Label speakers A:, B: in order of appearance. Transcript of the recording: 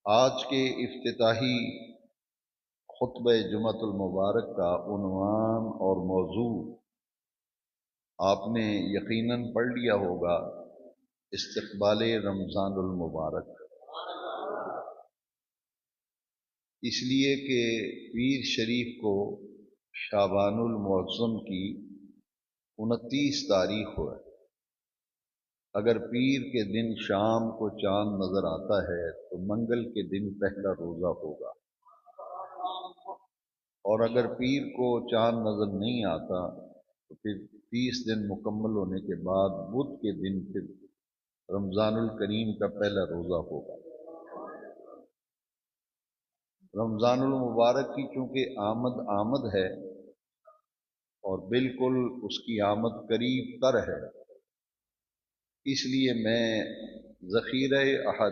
A: آج کے افتتاحی خطبہ جمعۃ المبارک کا عنوان اور موضوع آپ نے یقیناً پڑھ لیا ہوگا، استقبال رمضان المبارک۔ اس لیے کہ پیر شریف کو شعبان المعظم کی 29 تاریخ ہے۔ اگر پیر کے دن شام کو چاند نظر آتا ہے تو منگل کے دن پہلا روزہ ہوگا، اور اگر پیر کو چاند نظر نہیں آتا تو پھر 30 دن مکمل ہونے کے بعد بدھ کے دن پھر رمضان الکریم کا پہلا روزہ ہوگا۔ رمضان المبارک کی چونکہ آمد ہے اور بالکل اس کی آمد قریب تر ہے، اس لیے میں ذخیرہ